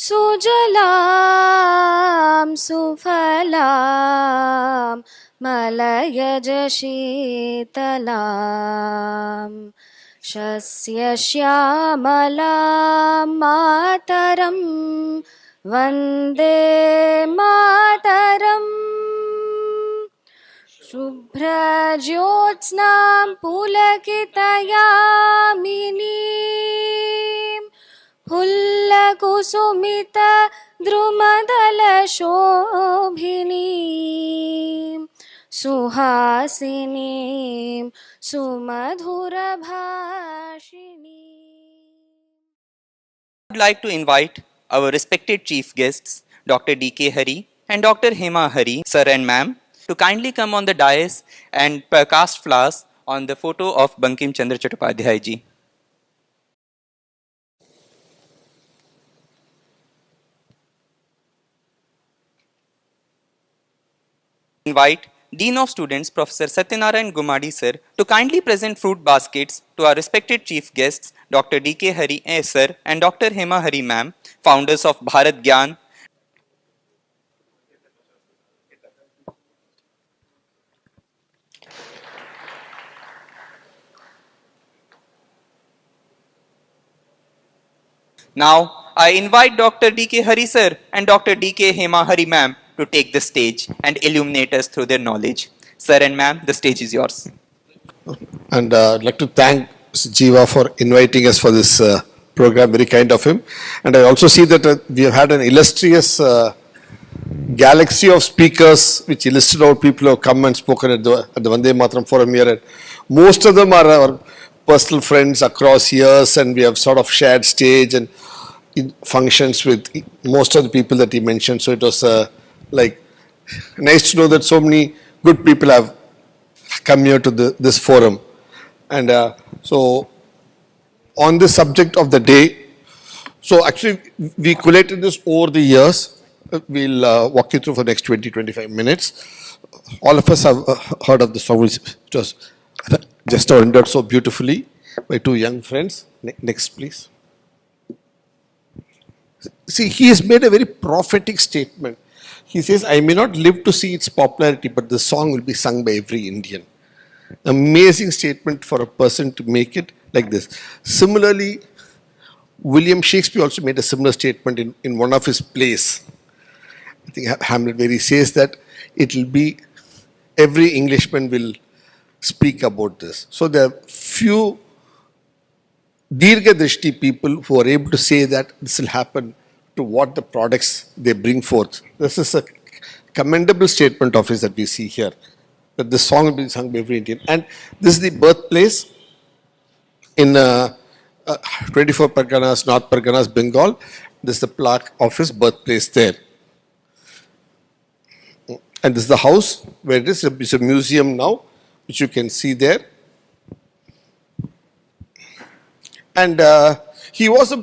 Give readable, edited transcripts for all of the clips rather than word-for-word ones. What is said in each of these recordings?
सुजलां सुफलां मलयज शीतलां शस्यश्यामलां मातरं Vande Mataram शुभ्रज्योत्स्नां पुलकितयामिनीं फुल्लकुसुमितद्रुमदलशोभिनीं सुहासिनीं सुमधुरभाषिणीम्. I would like to invite our respected chief guests, Dr. D.K.Hari and Dr. Hema-Hari, sir and ma'am, to kindly come on the dais and cast flowers on the photo of Bankim Chandra Chattopadhyay ji. Invite Dean of Students Professor Satyanarayan Gumadi sir to kindly present fruit baskets to our respected chief guests Dr. D.K.Hari sir and Dr. Hema-Hari ma'am, founders of Bharat Gyan. Now, I invite Dr. D.K.Hari sir and Dr. D.K.HemaHari ma'am to take the stage and illuminate us through their knowledge. Sir and ma'am, the stage is yours. And I'd like to thank Mr. Jiva for inviting us for this program, very kind of him. And I also see that we have had an illustrious galaxy of speakers, which illustrated our people who have come and spoken at the Vande Mataram forum here. And most of them are our personal friends across years, and we have sort of shared stage and functions with most of the people that he mentioned. So it was like nice to know that so many good people have come here to this forum. And so on the subject of the day, so actually we collated this over the years. We'll walk you through for the next 20-25 minutes. All of us have heard of the song, which was just rendered so beautifully by two young friends. Next, please. See, he has made a very prophetic statement. He says, I may not live to see its popularity, but the song will be sung by every Indian. Amazing statement for a person to make it like this. Similarly, William Shakespeare also made a similar statement in one of his plays. I think Hamlet, where he says that it will be, every Englishman will speak about this. So there are few Dirgha Drishti people who are able to say that this will happen to what the products they bring forth. This is a commendable statement of his that we see here, that this song will be sung by every Indian. And this is the birthplace in 24 Parganas, North Parganas, Bengal. This is the plaque of his birthplace there. And this is the house where it is. It's a museum now, which you can see there. And he was a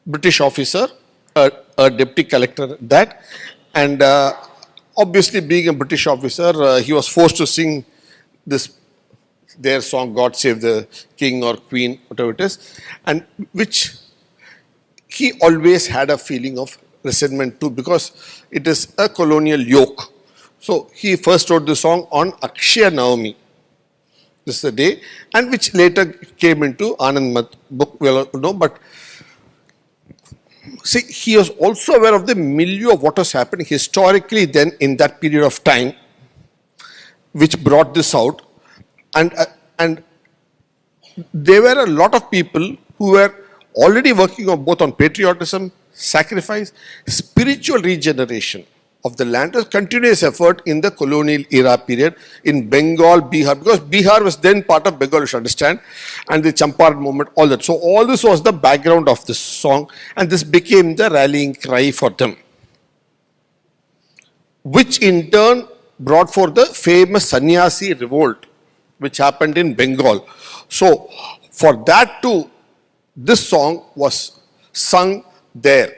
British officer, a deputy collector that. And obviously being a British officer, he was forced to sing their song, God Save the King or Queen, whatever it is. And which he always had a feeling of resentment too, because it is a colonial yoke. So he first wrote the song on Akshaya Navami. This is the day, and which later came into Anand Mat book, we all know. But see, he was also aware of the milieu of what was happening historically then in that period of time, which brought this out. And there were a lot of people who were already working on both on patriotism, sacrifice, spiritual regeneration of the land, a continuous effort in the colonial era period in Bengal, Bihar, because Bihar was then part of Bengal, you should understand, and the Champaran movement, all that. So all this was the background of this song, and this became the rallying cry for them, which in turn brought forth the famous Sannyasi revolt, which happened in Bengal. So for that too, this song was sung there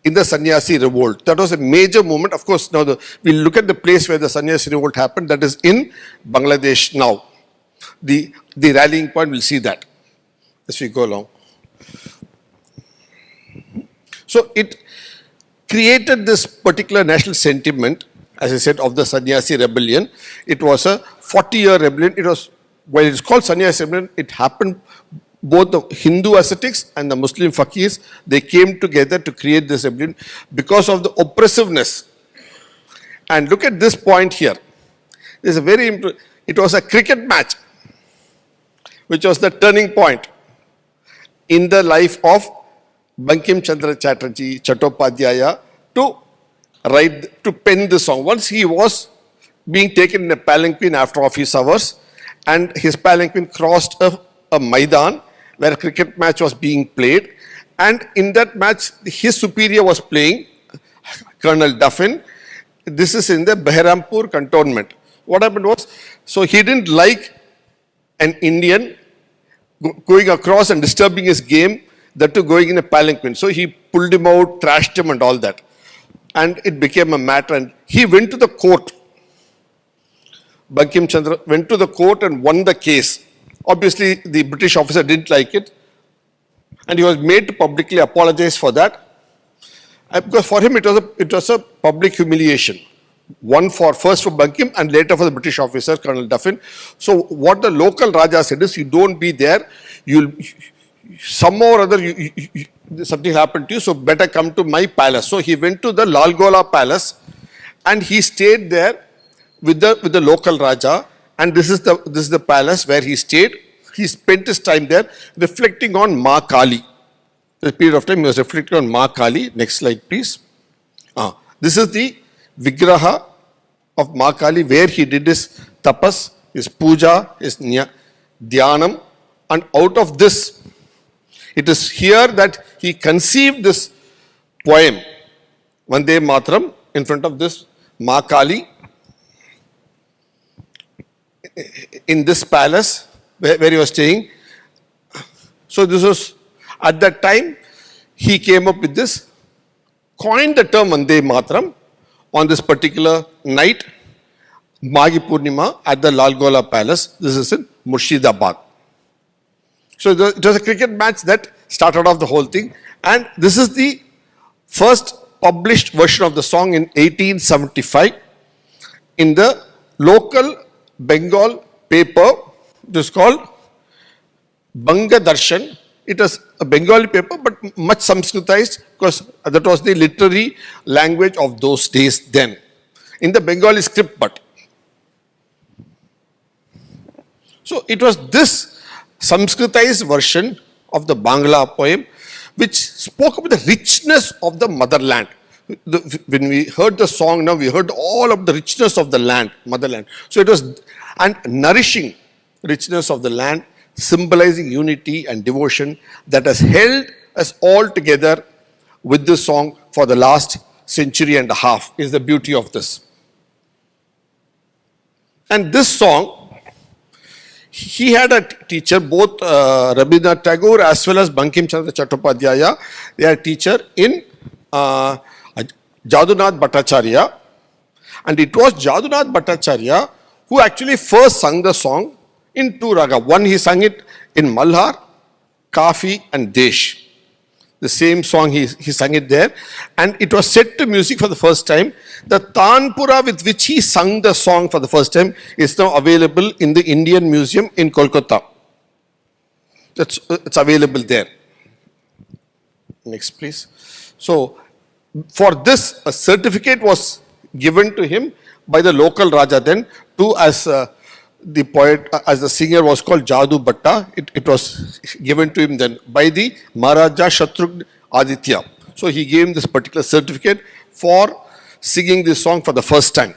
in the Sannyasi revolt. That was a major movement. Of course, now we'll look at the place where the Sannyasi revolt happened. That is in Bangladesh now. The rallying point, we'll see that as we go along. So created this particular national sentiment, as I said, of the Sannyasi rebellion. It was a 40-year rebellion. It was, while it's called Sannyasi rebellion, it happened, both the Hindu ascetics and the Muslim fakirs, they came together to create this rebellion because of the oppressiveness. And look at this point here. This is a it was a cricket match, which was the turning point in the life of Bankim Chandra Chatterjee Chattopadhyaya to pen the song. Once he was being taken in a palanquin after office hours, and his palanquin crossed a Maidan where a cricket match was being played, and in that match his superior was playing, Colonel Duffin. This is in the Behrampur cantonment. What happened was, so he didn't like an Indian going across and disturbing his game, that too going in a palanquin. So he pulled him out, thrashed him and all that. And it became a matter, and he went to the court. Bankim Chandra went to the court and won the case. Obviously, the British officer didn't like it, and he was made to publicly apologize for that. Because for him it was a public humiliation. One first for Bankim and later for the British officer, Colonel Duffin. So what the local Raja said is, you don't be there, somehow or other something happened to you, so better come to my palace. So he went to the Lalgola palace and he stayed there with the local Raja, and this is the palace where he stayed. He spent his time there reflecting on Ma Kali. This period of time he was reflecting on Ma Kali. Next slide, please. This is the Vigraha of Ma Kali, where he did his tapas, his puja, his dhyanam, and out of this, it is here that he conceived this poem, Vande Mataram, in front of this Ma Kali, in this palace where he was staying. So this was, at that time, he came up with this, coined the term Vande Mataram on this particular night, Maghi Purnima, at the Lalgola Palace. This is in Murshidabad. So it was a cricket match that started off the whole thing. And this is the first published version of the song in 1875 in the local Bengal paper. It is called Banga Darshan. It was a Bengali paper, but much Sanskritized, because that was the literary language of those days then, in the Bengali script. But so it was this Sanskritized version of the Bangla poem which spoke about the richness of the motherland. When we heard the song, now we heard all of the richness of the land, motherland. So it was, and nourishing richness of the land, symbolizing unity and devotion that has held us all together with this song for the last century and a half, is the beauty of this. And this song, he had a teacher, both Rabindranath Tagore as well as Bankim Chandra Chattopadhyaya. They had a teacher in Jadunath Bhattacharya, and it was Jadunath Bhattacharya who actually first sung the song in two raga. One, he sang it in Malhar, Kafi and Desh. The same song he sang it there, and it was set to music for the first time. The Tanpura with which he sung the song for the first time is now available in the Indian Museum in Kolkata. It's available there. Next, please. So, for this, a certificate was given to him by the local Raja then, to as the poet, as the singer was called Jadu Bhatta. It was given to him then by the Maharaja Shatrugna Aditya. So he gave him this particular certificate for singing this song for the first time.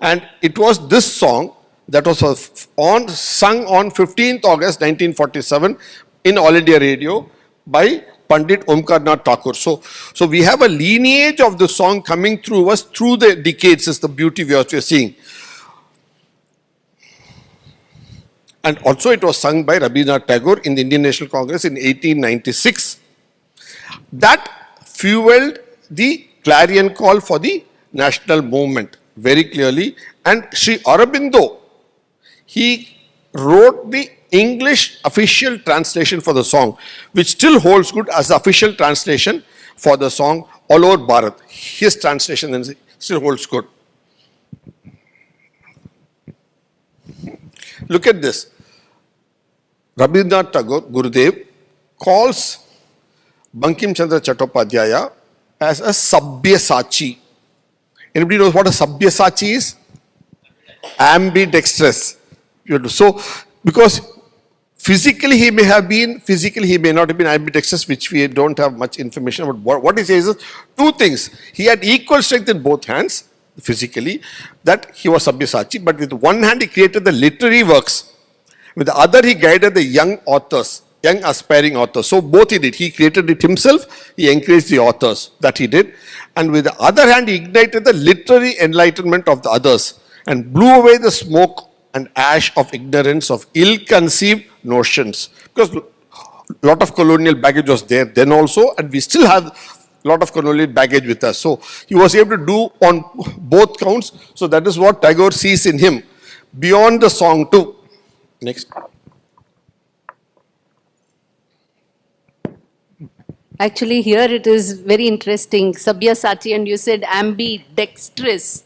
And it was this song that was sung on 15th August 1947 in All India Radio by Pandit Omkarnath Thakur. So we have a lineage of the song coming through us through the decades, is the beauty we are seeing. And also it was sung by Rabindranath Tagore in the Indian National Congress in 1896. That fueled the clarion call for the national movement very clearly. And Sri Aurobindo, he wrote the English official translation for the song, which still holds good as the official translation for the song all over Bharat. His translation then still holds good. Look at this. Rabindranath Tagore, Gurudev, calls Bankim Chandra Chattopadhyaya as a Sabyasachi. Anybody knows what a Sabyasachi is? Ambidextrous. So, because physically he may have been, physically he may not have been ambidextrous, which we don't have much information about. What he says is two things. He had equal strength in both hands, physically, that he was Sabyasachi, but with one hand he created the literary works. With the other he guided the young authors, young aspiring authors. So both he did. He created it himself, he encouraged the authors, that he did. And with the other hand he ignited the literary enlightenment of the others and blew away the smoke and ash of ignorance of ill-conceived notions. Because a lot of colonial baggage was there then also, and we still have a lot of colonial baggage with us. So he was able to do on both counts. So that is what Tagore sees in him, beyond the song too. Next. Actually, here it is very interesting. Sabyasachi, and you said ambidextrous.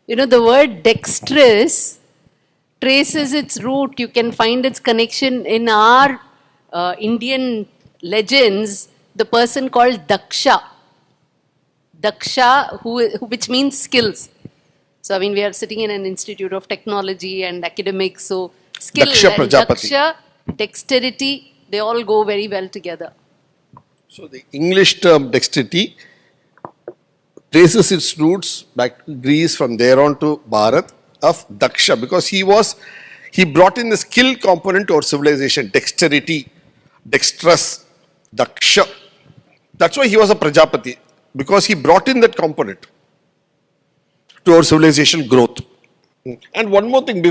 You know, the word dexterous traces its root. You can find its connection in our Indian legends. The person called Daksha. Daksha, which means skills. So, I mean, we are sitting in an institute of technology and academics. So, skill and Daksha, dexterity, they all go very well together. So, the English term dexterity traces its roots back to Greece, from there on to Bharat, of Daksha, because he brought in the skill component to our civilization, dexterity, dexterous, Daksha. That's why he was a Prajapati, because he brought in that component to our civilization growth. And one more thing,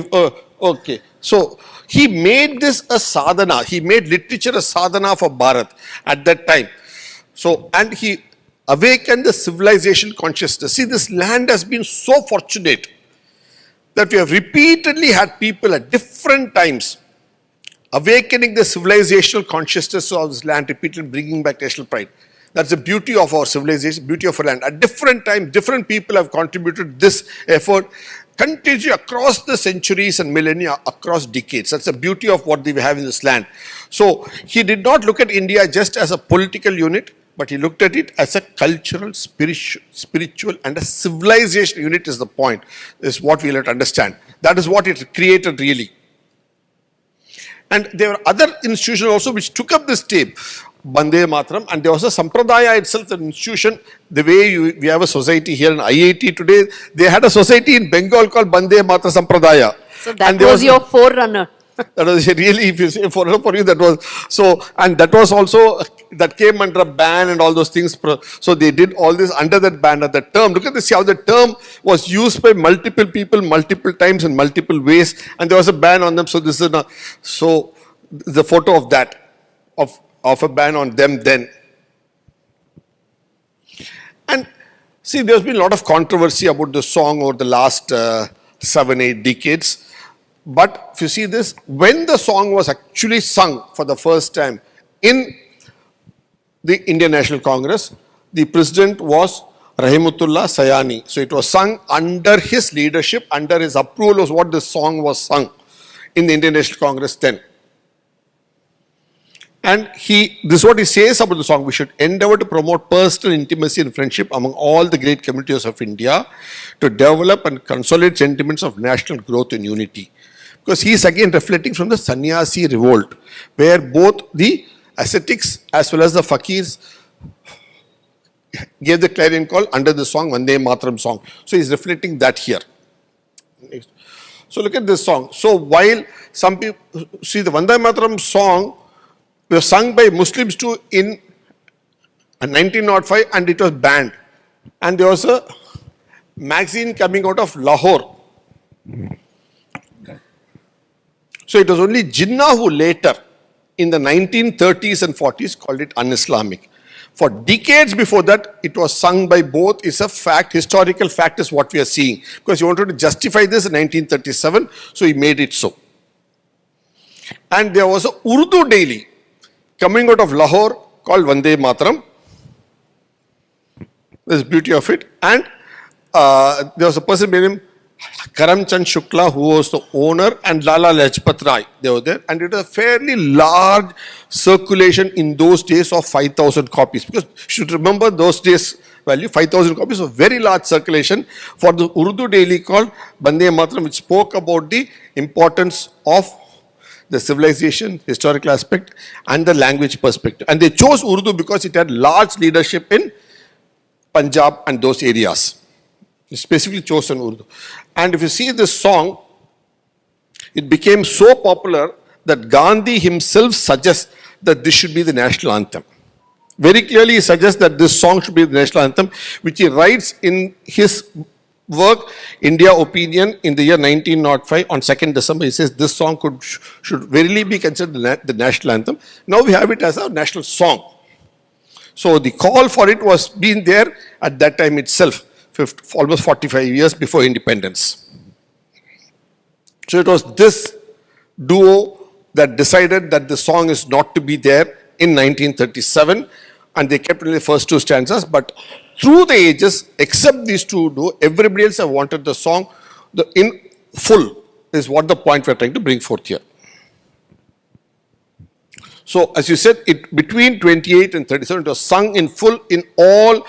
okay, so he made this a sadhana, he made literature a sadhana for Bharat at that time. So, and he awakened the civilization consciousness. See, this land has been so fortunate that we have repeatedly had people at different times awakening the civilizational consciousness of this land, repeatedly bringing back national pride. That's the beauty of our civilization, beauty of our land. At different times, different people have contributed this effort continuously across the centuries and millennia, across decades. That's the beauty of what we have in this land. So, he did not look at India just as a political unit, but he looked at it as a cultural, spiritual and a civilization unit is the point, is what we'll have to understand. That is what it created really. And there were other institutions also which took up this tape, Vande Mataram, and there was a Sampradaya itself, an institution, the way we have a society here in IIT today, they had a society in Bengal called Vande Mataram Sampradaya. So that was your forerunner. That was really, if you say for you, that was so, and that was also, that came under a ban and all those things. So they did all this under that ban, at that term. Look at this, how the term was used by multiple people, multiple times in multiple ways, and there was a ban on them. So this is so the photo of that, of a ban on them then. And see, there's been a lot of controversy about the song over the last 7-8 decades. But if you see this, when the song was actually sung for the first time in the Indian National Congress, the president was Rahimutullah Sayani. So it was sung under his leadership, under his approval was what this song was sung in the Indian National Congress then. And this is what he says about the song: we should endeavor to promote personal intimacy and friendship among all the great communities of India, to develop and consolidate sentiments of national growth and unity. Because he is again reflecting from the Sannyasi revolt, where both the ascetics as well as the fakirs gave the clarion call under the song, Vande Mataram song. So he is reflecting that here. So look at this song. So while some people, see, the Vande Mataram song was sung by Muslims too in 1905, and it was banned. And there was a magazine coming out of Lahore. So it was only Jinnah who later, in the 1930s and 40s, called it un-Islamic. For decades before that, it was sung by both. It's a fact, historical fact is what we are seeing. Because he wanted to justify this in 1937, so he made it so. And there was a Urdu daily coming out of Lahore called Vande Mataram. There's beauty of it. And there was a person named Karamchand Shukla, who was the owner, and Lala Lajpat Rai. They were there. And it was a fairly large circulation in those days of 5,000 copies. Because you should remember those days value, 5,000 copies, of very large circulation for the Urdu daily called Vande Mataram, which spoke about the importance of the civilization, historical aspect, and the language perspective. And they chose Urdu because it had large leadership in Punjab and those areas. Specifically chosen Urdu. And if you see this song, it became so popular that Gandhi himself suggests that this should be the national anthem. Very clearly he suggests that this song should be the national anthem, which he writes in his work, India Opinion, in the year 1905, on 2nd December. He says this song should verily be considered the national anthem. Now we have it as a national song. So the call for it was being there at that time itself, almost 45 years before independence. So it was this duo that decided that the song is not to be there in 1937, and they kept only the first two stanzas. But through the ages, except these two duo, everybody else have wanted the song in full, is what the point we're trying to bring forth here. So, as you said, between 28 and 37, it was sung in full in all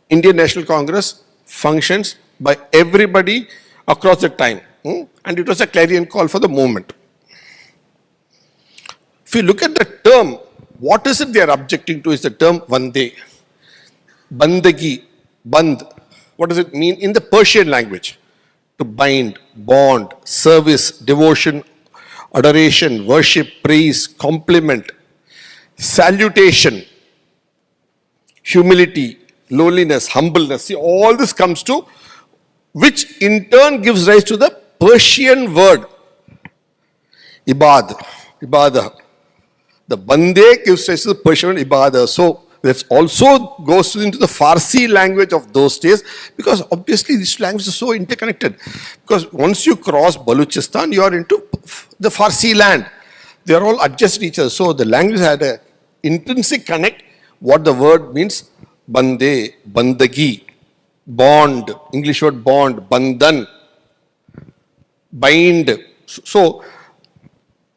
Indian National Congress functions by everybody across the time. And it was a clarion call for the movement. If you look at the term, what is it they are objecting to is the term Vande. Bandagi, Band. What does it mean in the Persian language? To bind, bond, service, devotion, adoration, worship, praise, compliment, salutation, humility, lowliness, humbleness. See, all this comes to, which in turn gives rise to the Persian word ibadah. The Bande gives rise to the Persian word ibadah. So that also goes into the Farsi language of those days, because obviously these languages are so interconnected. Because once you cross Baluchistan, you are into the Farsi land. They are all adjacent each other. So the language had an intrinsic connect. What the word means: Bande, Bandagi, bond, English word bond, Bandan, bind. So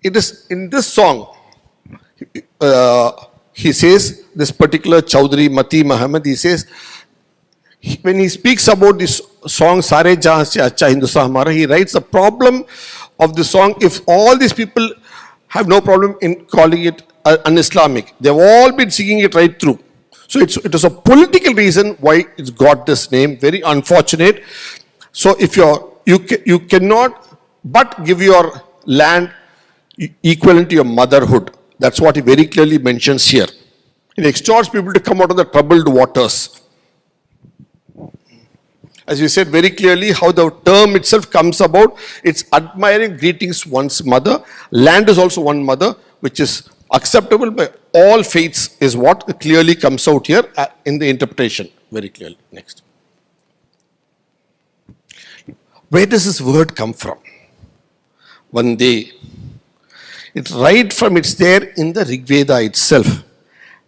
it is in this song, he says, this particular Chaudhary Mati Muhammad, he says, when he speaks about this song, Sare Jahan Se Acha Hindustan Hamara, he writes the problem of the song, if all these people have no problem in calling it un-Islamic. They've all been singing it right through. So it was a political reason why it's got this name, very unfortunate. So if you cannot but give your land equivalent to your motherhood. That's what he very clearly mentions here. It exhorts people to come out of the troubled waters. As we said very clearly, how the term itself comes about, it's admiring greetings one's mother. Land is also one mother, which is acceptable by all faiths, is what clearly comes out here in the interpretation, very clearly. Next. Where does this word come from? Vande. It's right from it's there in the Rig Veda itself.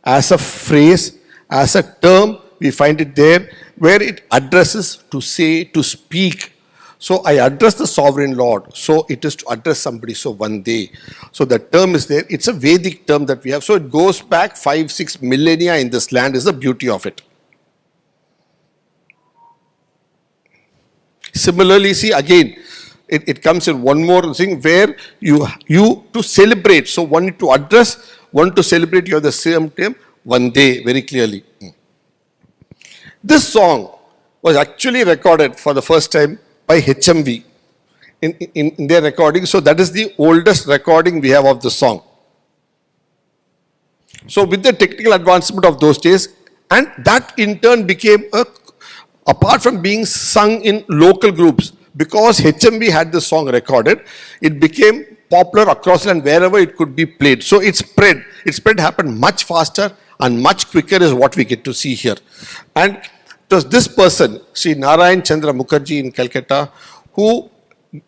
As a phrase, as a term, we find it there where it addresses to say, to speak. So I address the sovereign Lord. So it is to address somebody. So Vande. So the term is there. It's a Vedic term that we have. So it goes back 5-6 millennia in this land, is the beauty of it. Similarly, see again, it comes in one more thing where you to celebrate. So one to address, one to celebrate, you have the same term, Vande, very clearly. This song was actually recorded for the first time by HMV in their recording. So that is the oldest recording we have of the song. So with the technical advancement of those days, and that in turn became apart from being sung in local groups, because HMV had this song recorded, it became popular across and wherever it could be played. So it spread. Its spread happened much faster and much quicker, is what we get to see here. And it was this person, Sri Narayan Chandra Mukherjee in Calcutta, who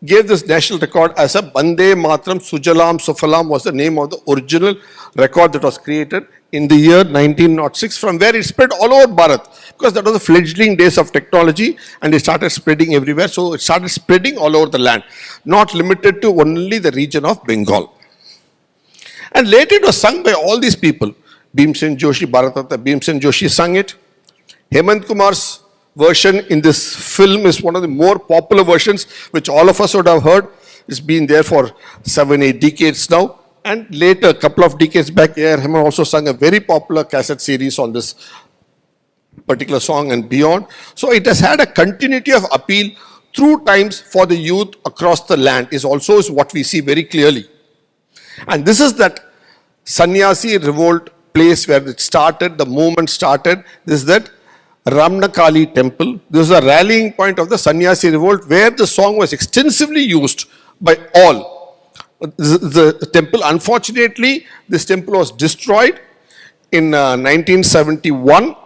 gave this national record as a Vande Mataram Sujalam Sufalam was the name of the original record that was created in the year 1906, from where it spread all over Bharat, because that was the fledgling days of technology and it started spreading everywhere. So it started spreading all over the land, not limited to only the region of Bengal. And later it was sung by all these people. Bhimsen Joshi, Bharatata Bhimsen Joshi sang it. Hemant Kumar's version in this film is one of the more popular versions, which all of us would have heard. It's been there for 7-8 decades now. And later, a couple of decades back, Hema also sang a very popular cassette series on this particular song and beyond. So it has had a continuity of appeal through times for the youth across the land, is what we see very clearly. And this is that Sannyasi revolt place where it started, the movement started. This is that Ramnakali temple. This is a rallying point of the Sannyasi revolt, where the song was extensively used by all. The temple, unfortunately, this temple was destroyed in 1971,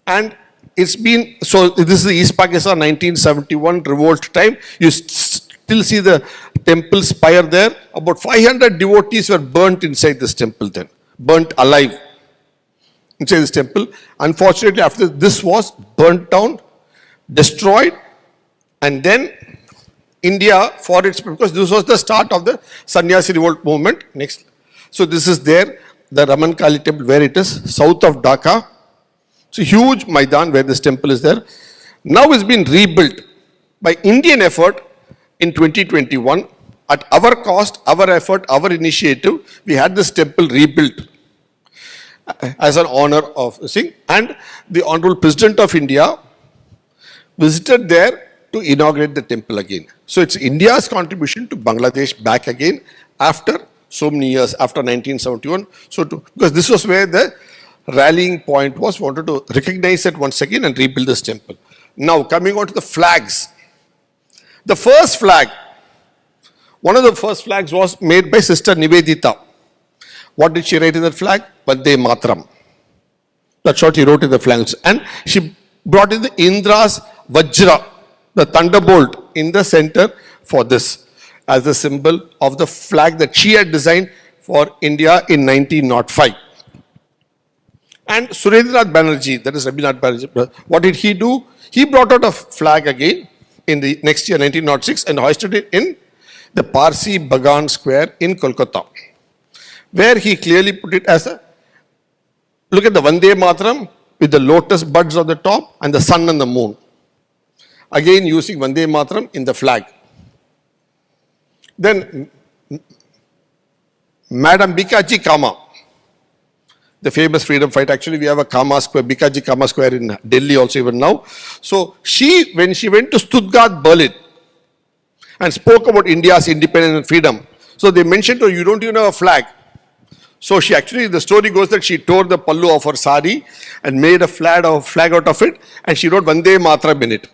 and it's been, so this is the East Pakistan 1971 revolt time. You still see the temple spire there. About 500 devotees were burnt inside this temple then, burnt alive inside this temple. Unfortunately, after this was burnt down, destroyed, and then India, for its, because this was the start of the Sannyasi revolt movement. Next. So this is there, the Ramankali temple, where it is, south of Dhaka. It's a huge Maidan where this temple is there. Now it's been rebuilt by Indian effort in 2021. At our cost, our effort, our initiative, we had this temple rebuilt as an honor of the thing. And the Honorable President of India visited there to inaugurate the temple again. So it's India's contribution to Bangladesh back again after so many years, after 1971. So because this was where the rallying point was, wanted to recognize it once again and rebuild this temple. Now coming on to the flags. The first flag, one of the first flags was made by Sister Nivedita. What did she write in that flag? Vande Mataram. That's what she wrote in the flags. And she brought in the Indra's Vajra, the thunderbolt, in the center for this, as the symbol of the flag that she had designed for India in 1905. And Surendranath Banerjee, that is Rabindranath Banerjee, what did he do? He brought out a flag again in the next year, 1906, and hoisted it in the Parsi Bagan Square in Kolkata, where he clearly put it as a, look at the Vande Mataram with the lotus buds on the top and the sun and the moon. Again using Vande Mataram in the flag. Then Madam Bikaji Kama, the famous freedom fighter. Actually, we have a Kama Square, Bikaji Kama Square in Delhi also even now. So she, when she went to Stuttgart, Berlin, and spoke about India's independence and freedom, so they mentioned to her, you don't even have a flag. So she actually, the story goes that she tore the pallu of her sari and made a flag out of it, and she wrote Vande Mataram in it.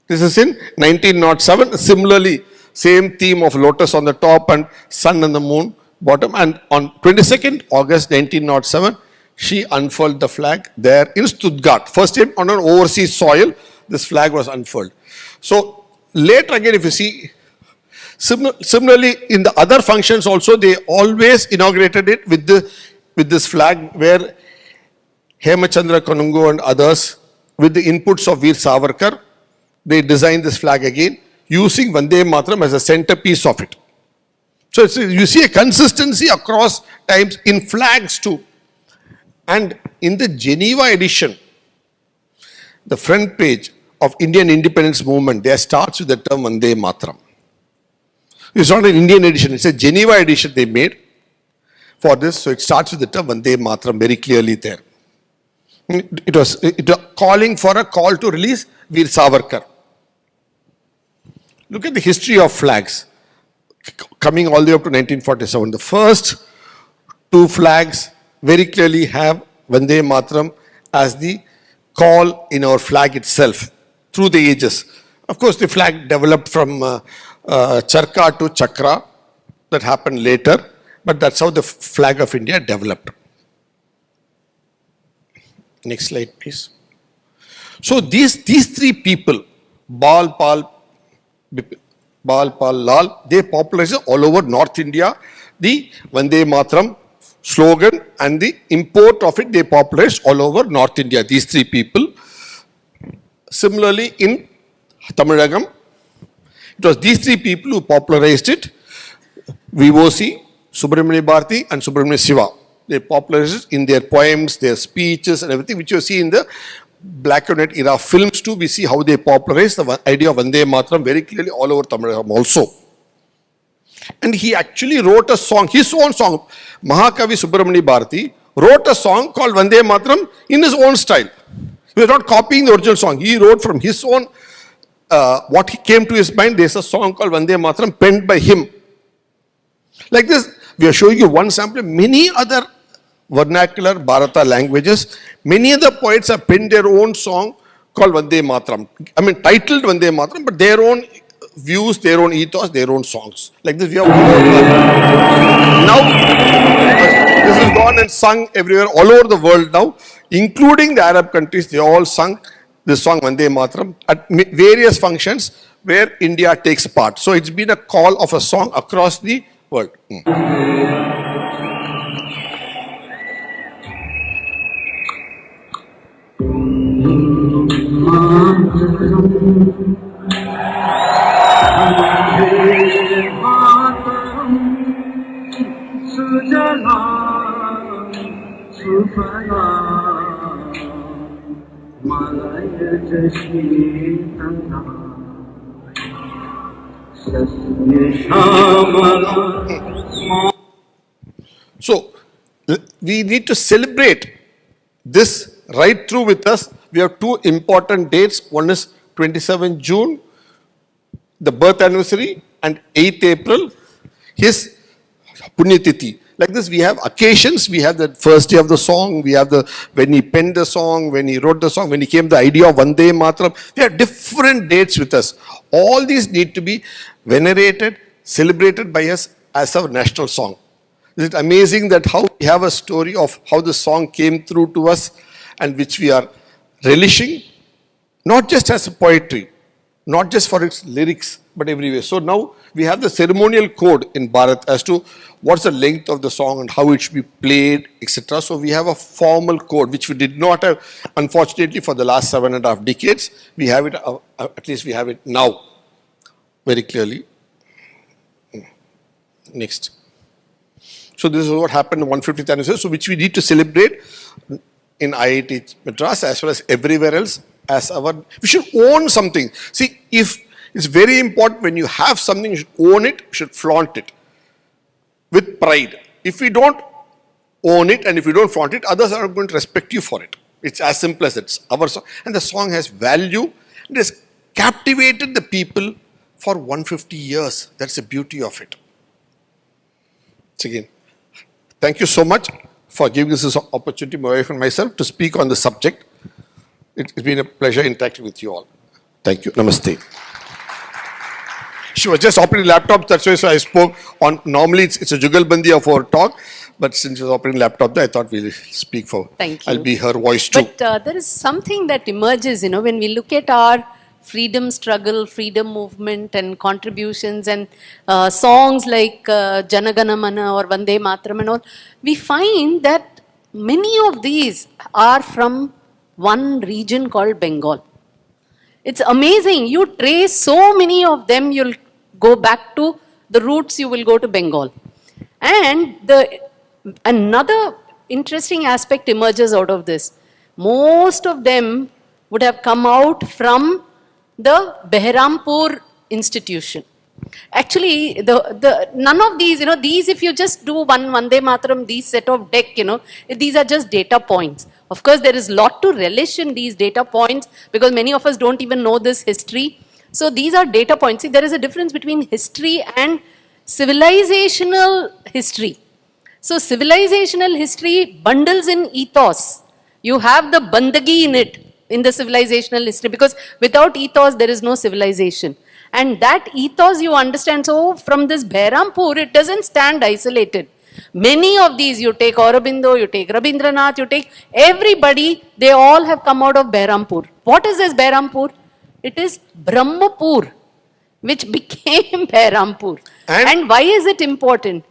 This is in 1907. Similarly, same theme of lotus on the top and sun and the moon bottom. And on 22nd August 1907, she unfurled the flag there in Stuttgart. First time on an overseas soil, this flag was unfurled. So later again, if you see, similarly in the other functions also, they always inaugurated it with this flag, where Hemachandra Kanungo and others, with the inputs of Veer Savarkar, they designed this flag again, using Vande Mataram as a centerpiece of it. So you see a consistency across times in flags too. And in the Geneva edition, the front page of Indian independence movement, there starts with the term Vande Mataram. It's not an Indian edition, it's a Geneva edition they made for this. So it starts with the term Vande Mataram very clearly there. It was calling for a call to release Veer Savarkar. Look at the history of flags coming all the way up to 1947. The first two flags very clearly have Vande Mataram as the call in our flag itself through the ages. Of course, the flag developed from charka to chakra. That happened later, but that's how the flag of India developed. Next slide, please. So these three people, Bal, Pal, Bal Pal Lal, they popularized all over North India the Vande Mataram slogan, and the import of it they popularized all over North India. These three people. Similarly, in Tamilagam, it was these three people who popularized it. VOC, Subramania Bharati and Subramania Shiva. They popularized it in their poems, their speeches and everything, which you see in the black and white era films too. We see how they popularized the idea of Vande Mataram very clearly all over Tamil Nadu also. And he actually wrote a song, his own song. Mahakavi Subramania Bharati wrote a song called Vande Mataram in his own style. He was not copying the original song. He wrote from his own, what he came to his mind. There's a song called Vande Mataram penned by him. Like this, we are showing you one sample. Many other vernacular Bharata languages, many other poets have penned their own song called Vande Mataram. I mean, titled Vande Mataram, but their own views, their own ethos, their own songs. Like this, we have now this is gone and sung everywhere, all over the world now, including the Arab countries. They all sung this song Vande Mataram at various functions where India takes part. So it's been a call of a song across the world. So, we need to celebrate this right through with us. We have two important dates. One is 27 June, the birth anniversary, and 8th April, his Punyatithi. Like this, we have occasions. We have the first day of the song. We have the when he penned the song, when he wrote the song, when he came the idea of Vande Mataram. We have different dates with us. All these need to be venerated, celebrated by us as our national song. Is it amazing that how we have a story of how the song came through to us and which we are relishing, not just as a poetry, not just for its lyrics, but everywhere. So now we have the ceremonial code in Bharat as to what's the length of the song and how it should be played, etc. So we have a formal code which we did not have, unfortunately, for the last 7.5 decades. We have it, at least we have it now, very clearly. Next. So this is what happened on 150th anniversary, so which we need to celebrate in IIT Madras as well as everywhere else as our, we should own something. See, if it's very important when you have something, you should own it, you should flaunt it with pride. If we don't own it and if we don't flaunt it, others are going to respect you for it. It's as simple as it's our song. And the song has value. It has captivated the people for 150 years. That's the beauty of it. So again, thank you so much for giving us this opportunity, my wife and myself, to speak on the subject. It's been a pleasure interacting with you all. Thank you. Namaste. She was just operating laptop, that's why I spoke on, normally it's a jugalbandi of our talk, but since she was operating laptop, I thought we'll speak for, Thank you. I'll be her voice too. But there is something that emerges, when we look at our freedom struggle, freedom movement and contributions and songs like Jana Gana Mana or Vande Mataram and all, we find that many of these are from one region called Bengal. It's amazing. You trace so many of them, you'll go back to the roots, you will go to Bengal. And another interesting aspect emerges out of this. Most of them would have come out from the Behrampur institution. Actually, none of these, these if you just do one Vande Mataram, these set of deck, these are just data points. Of course, there is a lot to relish in these data points because many of us don't even know this history. So these are data points. See, there is a difference between history and civilizational history. So civilizational history bundles in ethos. You have the bandagi in it, in the civilizational history, because without ethos, there is no civilization. And that ethos you understand. So from this Behrampur, it doesn't stand isolated. Many of these, you take Aurobindo, you take Rabindranath, you take everybody, they all have come out of Behrampur. What is this Behrampur? It is Brahmapur. which became Behrampur. And- And why is it important?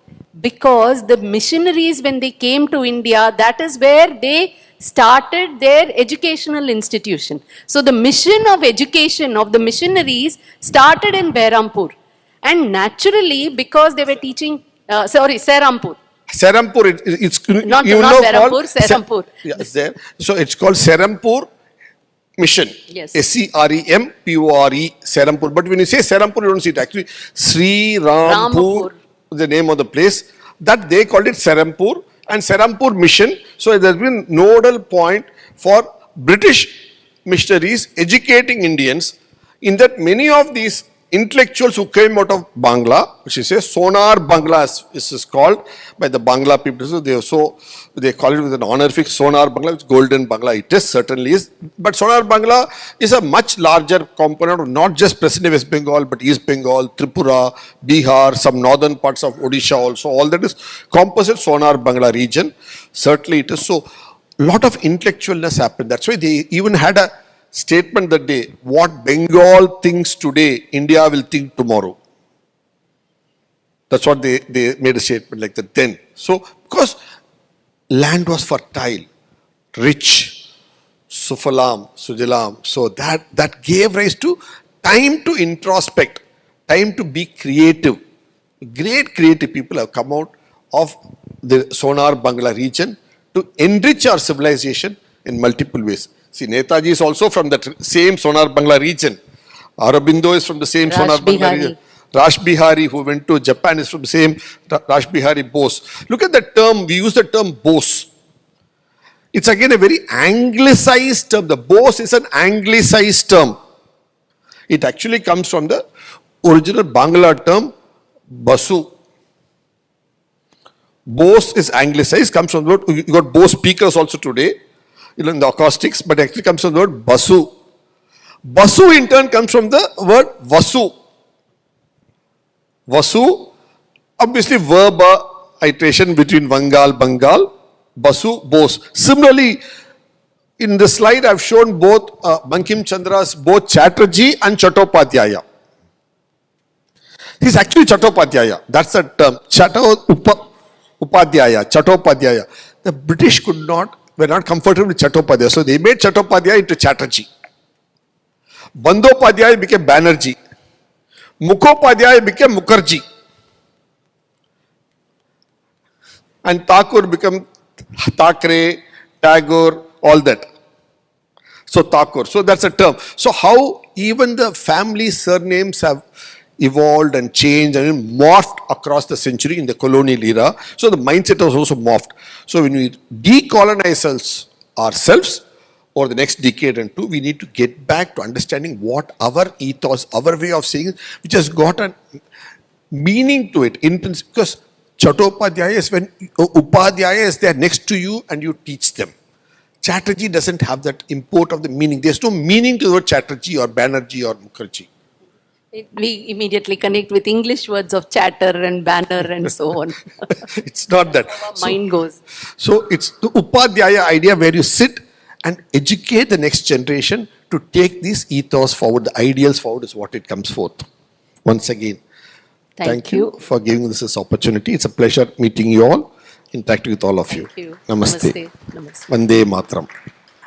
Because the missionaries, when they came to India, that is where they started their educational institution. So the mission of education of the missionaries started in Behrampur. And naturally, because they were teaching, Serampur. Serampur, it's Not you know Behrampur, called Serampur. Yeah, it's there. So it's called Serampur Mission. Yes. Serampur, Serampur. But when you say Serampur, you don't see it. Actually, Sri Rampur, Rampur. the name of the place, that they called it Serampur and Serampur Mission. So there's been nodal point for British missionaries educating Indians, in that many of these intellectuals who came out of Bangla, which is a Sonar Bangla, this is called by the Bangla people. So they call it with an honorific Sonar Bangla, which golden Bangla. It is, certainly is. But Sonar Bangla is a much larger component of not just present West Bengal, but East Bengal, Tripura, Bihar, some northern parts of Odisha also. All that is composite Sonar Bangla region. Certainly it is. So lot of intellectualness happened. That's why they even had a statement that day: what Bengal thinks today, India will think tomorrow. That's what they made a statement like that then. So, because land was fertile, rich, Sufalam, Sujalam, so that gave rise to time to introspect, time to be creative. Great creative people have come out of the Sonar Bangla region to enrich our civilization in multiple ways. See, Netaji is also from that same Sonar Bangla region. Aurobindo is from the same Sonar Bangla Bihari. region. Rash Bihari, who went to Japan, is from the same Rash Bihari Bose. Look at the term, we use the term Bose. It's again a very anglicized term. The Bose is an anglicized term. It actually comes from the original Bangla term Basu. Bose is anglicized, comes from the word, you got Bose speakers also today, in the acoustics, but actually comes from the word Basu. Basu in turn comes from the word Vasu. Vasu, obviously verb iteration between Vangal, Bengal, Basu, Bose. Similarly, in the slide I've shown both Bankim Chandra's, both Chatterjee and Chattopadhyaya. He's actually Chattopadhyaya. That's the term. Upadhyaya, Chattopadhyaya. The British were not comfortable with Chattopadhyaya, so they made Chattopadhyaya into Chatterjee. Bandyopadhyaya became Banerjee. Mukhopadhyaya became Mukherjee. And Thakur became Thackeray, Tagore, all that. So Thakur. So that's a term. So how even the family surnames have evolved and changed and morphed across the century in the colonial era. So the mindset was also morphed. So when we decolonize ourselves over the next decade and two, we need to get back to understanding what our ethos, our way of saying, which has got a meaning to it. Because Chattopadhyaya is when Upadhyaya is there next to you and you teach them. Chatterjee doesn't have that import of the meaning. There's no meaning to the word Chatterjee or Banerjee or Mukherjee. We immediately connect with English words of chatter and banner and so on. It's not that. Mind goes. So it's the Upadhyaya idea where you sit and educate the next generation to take these ethos forward, the ideals forward is what it comes forth. Once again, thank you for giving this opportunity. It's a pleasure meeting you all, interacting with all of you. Thank you. Namaste. Namaste. Vande Mataram.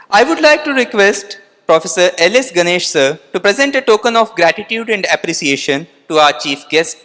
I would like to request Professor L.S. Ganesh sir to present a token of gratitude and appreciation to our chief guest,